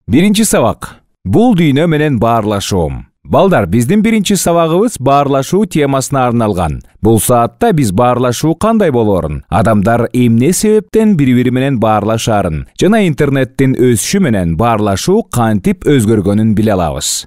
Биринчи сабак. Бул дүйнө менен баарлашуу. Балдар, биздин биринчи сабагыбыз баарлашуу темасына арналган. Бул саатта биз баарлашуу кандай болоорун, адамдар эмне себептен бири-бири менен баарлашаарын жана интернеттин өсүшү менен баарлашуу кантип өзгөргөнүн биле алабыз.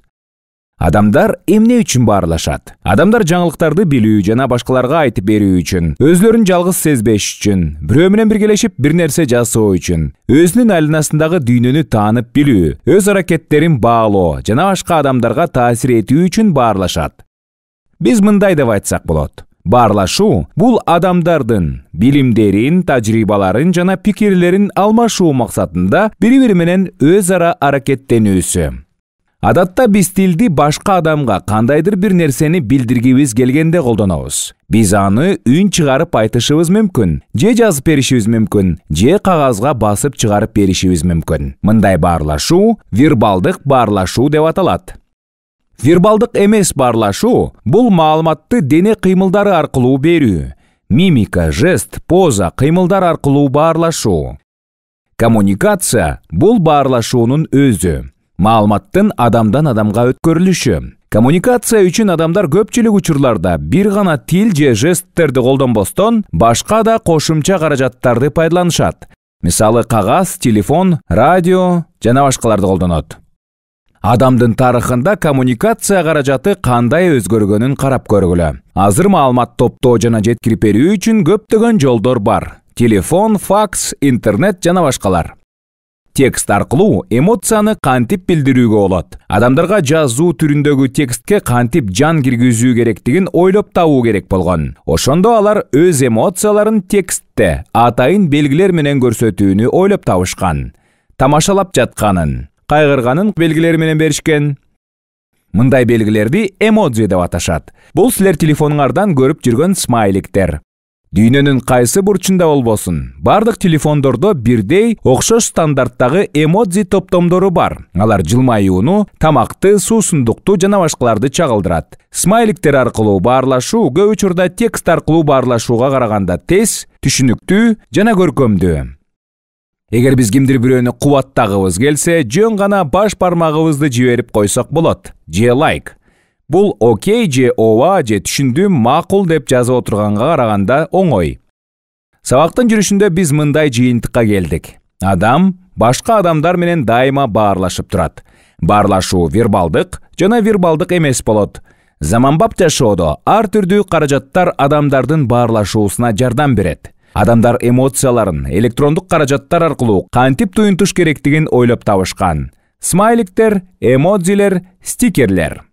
Адамдар эмне үчүн баарлашат? Адамдар жаңылыктарды билүү жана башкаларга айтып берүү үчүн, өзлөрүн жалгыз сезбеш үчүн, бирөө менен биргелешип бир нерсе жасоо үчүн, өзүнүн айланасындагы дүйнөнү таанып билүү, өз аракеттерин баалоо жана башка адамдарга таасир этүү үчүн баарлашат. Биз мындай деп айтсак болот. Баарлашуу бул адамдардын билимдерин, тажрыйбаларын жана пикирлерин алмашуу максатында бири-бири менен өз ара аракеттенүүсү. Адатта биз тилди башка адамга кандайдыр бир нерсени билдиргибиз келгенде колдонобуз. Биз аны үн чыгарып айтышыбыз мүмкүн, же жазып беришибиз мүмкүн, же кагазга басып чыгарып беришибиз мүмкүн. Мындай баарлашуу вербалдык баарлашуу деп аталат. Вербалдык эмес баарлашуу бул маалыматты дене кыймылдары аркылуу берүү. Мимика, жест, поза, кыймылдар аркылуу баарлашуу. Коммуникация бул баарлашуунун өзү. Маалыматтын адамдан адамга өткөрүлүшү. Коммуникация үчүн адамдар көпчүлүк учурларда бир гана тил же жесттерди колдонбостон, башка да кошумча каражаттарды пайдаланышат. Мисалы, кагаз, телефон, радио жана башкаларды колдонот. Адамдын тарыхында коммуникация каражаты кандай өзгөргөнүн карап көргүлө. Азыр маалымат топтоо жана жеткирип берүү үчүн көптөгөн жолдор бар. Телефон, факс, интернет жана башкалар. Текст аркылуу эмоцияны кантип билдирүүгө болот. Адамдарга жазуу түрүндөгү текстке кантип жан киргизүү керектигин ойлоп табуу керек болгон. Ошондо алар өз эмоцияларын текстте атайын белгилер менен көрсөтүүнү ойлоп табышкан. Тамашалап жатканын, кайгырганын белгилери менен беришкен. Мындай белгилерди эмодзи деп аташат. Бул силер телефонуңардан көрүп жүргөн смайликтер. Дүйнөнүн кайсы бурчунда болбосун, бардык телефондордо бирдей окшош стандарттагы эмодзи топтомдору бар. Алар жылмаюуну, тамакты, суусундукту жана башкаларды чагылдырат. Смайликтер аркылуу баарлашуу көп учурда текст аркылуу баарлашууга караганда тез, түшүнүктүү жана көркөмдүү. Эгер биз кимдир бирөөнү кубаттагыбыз келсе, жөн гана баш бармагыбызды жиберип койсок болот. Же лайк. Бул окей же ооба же түшүндүм, макул деп жазып отурганга караганда оңой. Сабактын жүрүшүндө биз мындай жыйынтыкка келдик. Адам башка адамдар менен дайыма баарлашып турат. Баарлашуу вербалдык жана вербалдык эмес болот. Заманбап жашоодо ар түрдүү каражаттар адамдардын баарлашуусуна жардам берет. Адамдар эмоцияларын электрондук каражаттар аркылуу кантип туюнтуш керектигин ойлоп табышкан. Смайликтер, эмодзилер, стикерлер.